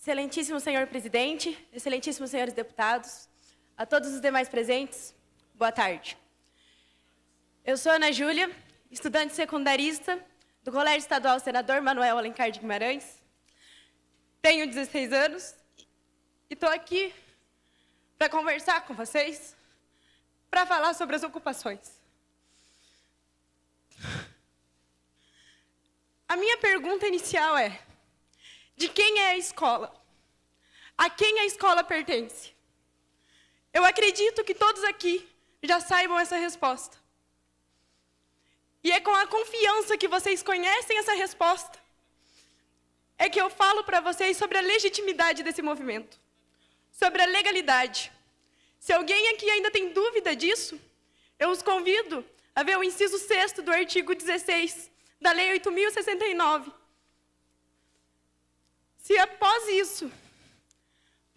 Excelentíssimo senhor presidente, excelentíssimos senhores deputados, a todos os demais presentes, boa tarde. Eu sou Ana Júlia, estudante secundarista do Colégio Estadual Senador Manoel Alencar de Guimarães. Tenho 16 anos e estou aqui para conversar com vocês, para falar sobre as ocupações. A minha pergunta inicial é: de quem é a escola? A quem a escola pertence? Eu acredito que todos aqui já saibam essa resposta. E é com a confiança que vocês conhecem essa resposta é que eu falo para vocês sobre a legitimidade desse movimento, sobre a legalidade. Se alguém aqui ainda tem dúvida disso, eu os convido a ver o inciso 6º do artigo 16 da Lei 8.069. Se após isso,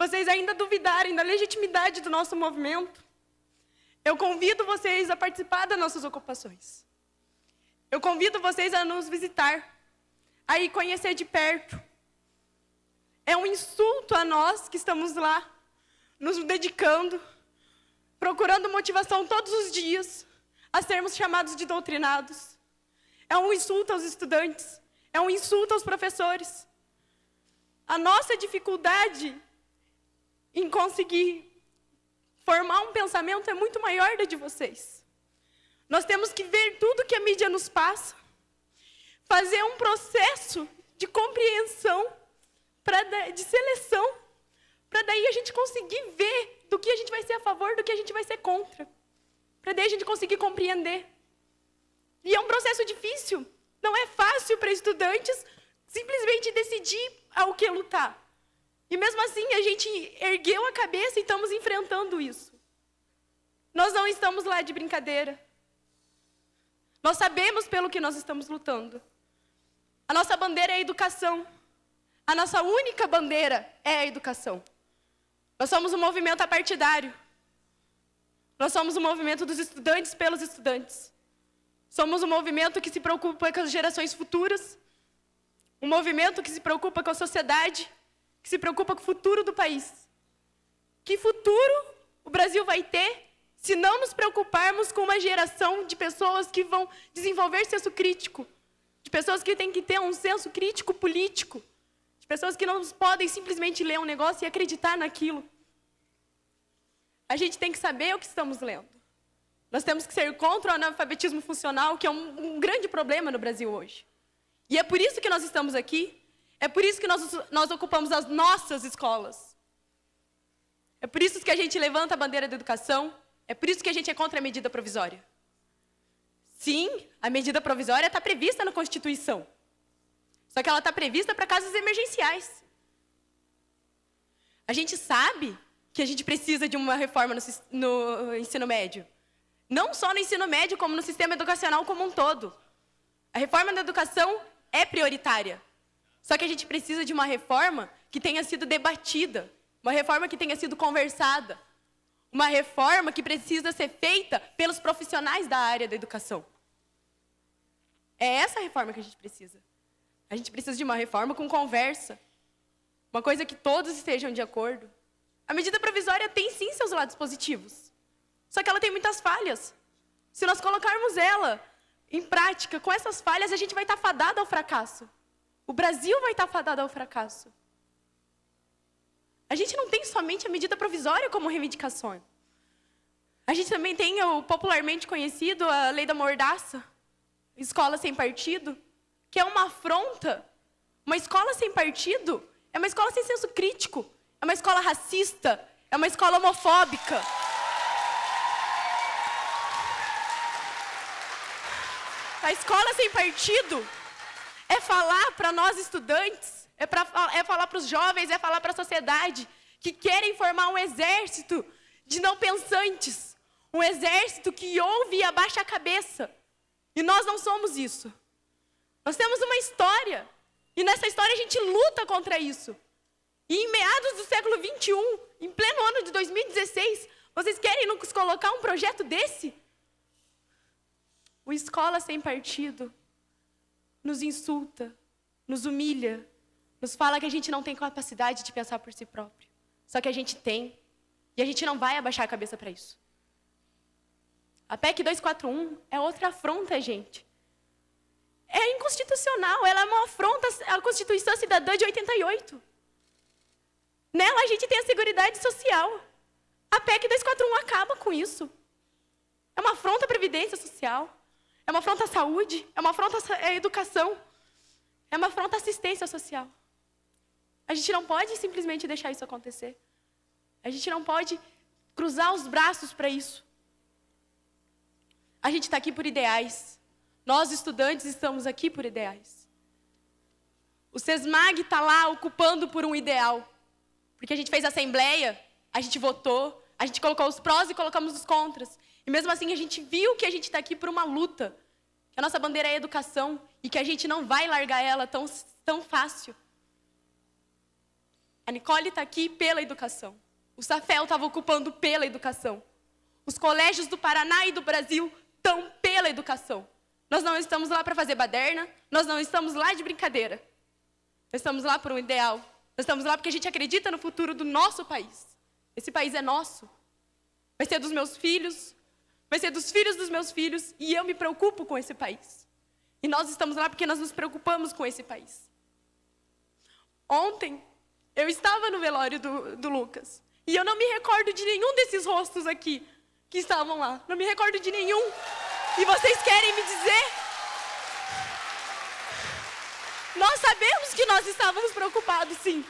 vocês ainda duvidarem da legitimidade do nosso movimento, eu convido vocês a participar das nossas ocupações. Eu convido vocês a nos visitar, a ir conhecer de perto. É um insulto a nós que estamos lá, nos dedicando, procurando motivação todos os dias, a sermos chamados de doutrinados. É um insulto aos estudantes, é um insulto aos professores. A nossa dificuldade em conseguir formar um pensamento é muito maior da de vocês. Nós temos que ver tudo que a mídia nos passa, fazer um processo de compreensão, de seleção, para daí a gente conseguir ver do que a gente vai ser a favor, do que a gente vai ser contra, para daí a gente conseguir compreender. E é um processo difícil, não é fácil para estudantes simplesmente decidir ao que lutar. E mesmo assim, a gente ergueu a cabeça e estamos enfrentando isso. Nós não estamos lá de brincadeira. Nós sabemos pelo que nós estamos lutando. A nossa bandeira é a educação. A nossa única bandeira é a educação. Nós somos um movimento apartidário. Nós somos um movimento dos estudantes pelos estudantes. Somos um movimento que se preocupa com as gerações futuras. Um movimento que se preocupa com a sociedade, que se preocupa com o futuro do país. Que futuro o Brasil vai ter se não nos preocuparmos com uma geração de pessoas que vão desenvolver senso crítico, de pessoas que têm que ter um senso crítico político, de pessoas que não podem simplesmente ler um negócio e acreditar naquilo. A gente tem que saber o que estamos lendo. Nós temos que ser contra o analfabetismo funcional, que é um grande problema no Brasil hoje. E é por isso que nós estamos aqui, é por isso que nós ocupamos as nossas escolas. É por isso que a gente levanta a bandeira da educação, é por isso que a gente é contra a medida provisória. Sim, a medida provisória está prevista na Constituição. Só que ela está prevista para casos emergenciais. A gente sabe que a gente precisa de uma reforma no ensino médio. Não só no ensino médio, como no sistema educacional como um todo. A reforma da educação é prioritária. Só que a gente precisa de uma reforma que tenha sido debatida, uma reforma que tenha sido conversada, uma reforma que precisa ser feita pelos profissionais da área da educação. É essa reforma que a gente precisa. A gente precisa de uma reforma com conversa, uma coisa que todos estejam de acordo. A medida provisória tem sim seus lados positivos, só que ela tem muitas falhas. Se nós colocarmos ela em prática, com essas falhas, a gente vai estar fadado ao fracasso. O Brasil vai estar fadado ao fracasso. A gente não tem somente a medida provisória como reivindicação. A gente também tem o popularmente conhecido, a lei da mordaça, escola sem partido, que é uma afronta. Uma escola sem partido é uma escola sem senso crítico, é uma escola racista, é uma escola homofóbica. A escola sem partido é falar para nós estudantes, é falar para os jovens, é falar para a sociedade que querem formar um exército de não pensantes, um exército que ouve e abaixa a cabeça. E nós não somos isso. Nós temos uma história, e nessa história a gente luta contra isso. E em meados do século XXI, em pleno ano de 2016, vocês querem nos colocar um projeto desse? O Escola Sem Partido nos insulta, nos humilha, nos fala que a gente não tem capacidade de pensar por si próprio. Só que a gente tem. E a gente não vai abaixar a cabeça para isso. A PEC 241 é outra afronta, gente. É inconstitucional, ela é uma afronta à Constituição Cidadã de 88. Nela a gente tem a Seguridade Social. A PEC 241 acaba com isso. É uma afronta à Previdência Social. É uma afronta à saúde. É uma afronta à educação. É uma afronta à assistência social. A gente não pode simplesmente deixar isso acontecer. A gente não pode cruzar os braços para isso. A gente está aqui por ideais. Nós, estudantes, estamos aqui por ideais. O SESMAG está lá ocupando por um ideal. Porque a gente fez assembleia, a gente votou, a gente colocou os prós e colocamos os contras. E mesmo assim a gente viu que a gente está aqui por uma luta. Que a nossa bandeira é a educação e que a gente não vai largar ela tão fácil. A Nicole está aqui pela educação. O Safel estava ocupando pela educação. Os colégios do Paraná e do Brasil estão pela educação. Nós não estamos lá para fazer baderna, nós não estamos lá de brincadeira. Nós estamos lá por um ideal. Nós estamos lá porque a gente acredita no futuro do nosso país. Esse país é nosso. Vai ser dos meus filhos, vai ser dos filhos dos meus filhos, e eu me preocupo com esse país. E nós estamos lá porque nós nos preocupamos com esse país. Ontem, eu estava no velório do Lucas. E eu não me recordo de nenhum desses rostos aqui que estavam lá. Não me recordo de nenhum. E vocês querem me dizer? Nós sabemos que nós estávamos preocupados, sim.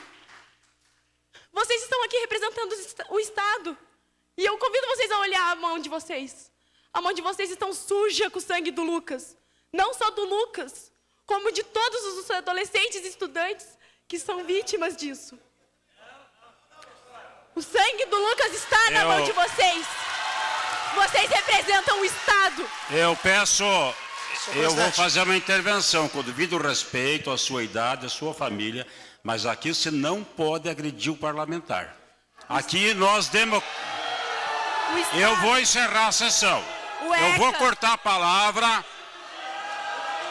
Vocês estão aqui representando o Estado. E eu convido vocês a olhar a mão de vocês. A mão de vocês está suja com o sangue do Lucas. Não só do Lucas, como de todos os adolescentes e estudantes que são vítimas disso. O sangue do Lucas está na mão de vocês. Vocês representam o Estado. Eu vou fazer uma intervenção com devido respeito à sua idade, à sua família, mas aqui você não pode agredir o parlamentar. Aqui nós Eu vou encerrar a sessão. Eu vou cortar a palavra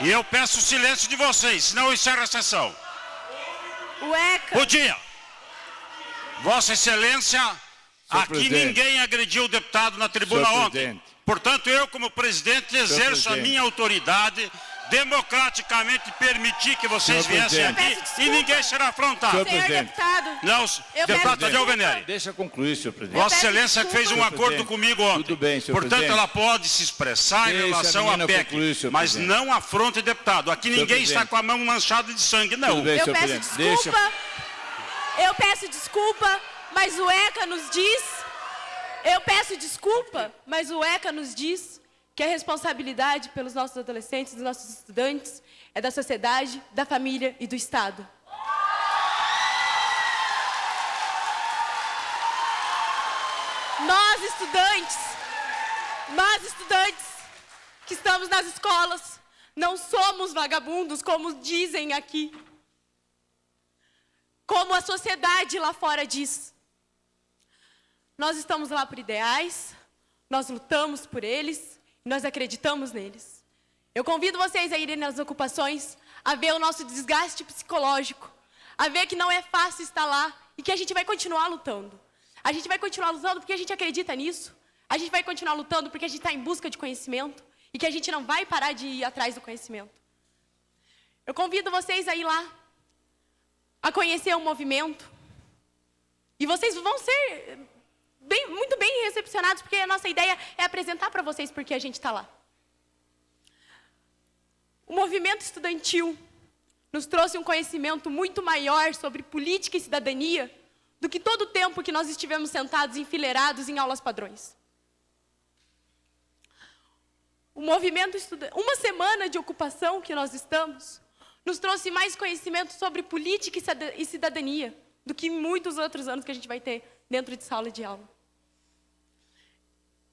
e eu peço o silêncio de vocês, senão eu encerro a sessão. Bom dia. Vossa Excelência, aqui ninguém agrediu o deputado na tribuna ontem. Portanto, eu, como presidente, exerço a minha autoridade, democraticamente permitir que vocês viessem aqui e ninguém será afrontado. Senhor deputado. Não, deputado Tadeu Venere. Deixa concluir, senhor presidente. Vossa Excelência fez um acordo comigo ontem. Tudo bem, senhor Portanto, presidente. ela pode se expressar em relação à PEC, concluir, senhor mas presidente. não afronte deputado. Aqui ninguém está com a mão manchada de sangue, não. Tudo bem, Eu senhor peço presidente. desculpa. Eu peço desculpa, mas o ECA nos diz... Eu peço desculpa, mas o ECA nos diz que a responsabilidade pelos nossos adolescentes, dos nossos estudantes, é da sociedade, da família e do Estado. Nós, estudantes que estamos nas escolas, não somos vagabundos, como dizem aqui. Como a sociedade lá fora diz. Nós estamos lá por ideais, nós lutamos por eles, nós acreditamos neles. Eu convido vocês a irem nas ocupações, a ver o nosso desgaste psicológico, a ver que não é fácil estar lá e que a gente vai continuar lutando. A gente vai continuar lutando porque a gente acredita nisso. A gente vai continuar lutando porque a gente está em busca de conhecimento e que a gente não vai parar de ir atrás do conhecimento. Eu convido vocês a ir lá, a conhecer o movimento. E vocês vão ser muito bem recepcionados, porque a nossa ideia é apresentar para vocês porque a gente está lá. O movimento estudantil nos trouxe um conhecimento muito maior sobre política e cidadania do que todo o tempo que nós estivemos sentados, enfileirados em aulas padrões. O movimento estudantil, uma semana de ocupação que nós estamos, nos trouxe mais conhecimento sobre política e cidadania do que muitos outros anos que a gente vai ter dentro de sala de aula.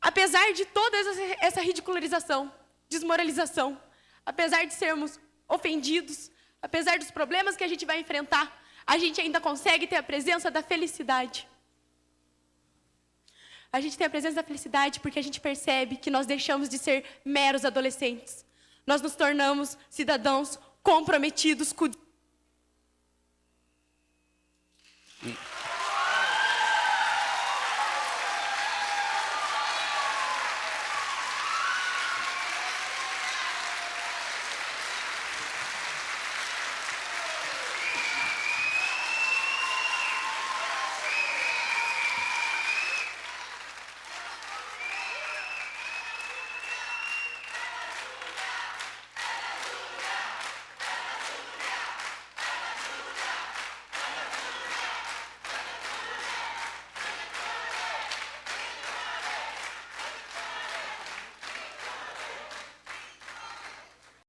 Apesar de toda essa ridicularização, desmoralização, apesar de sermos ofendidos, apesar dos problemas que a gente vai enfrentar, a gente ainda consegue ter a presença da felicidade. A gente tem a presença da felicidade porque a gente percebe que nós deixamos de ser meros adolescentes. Nós nos tornamos cidadãos comprometidos com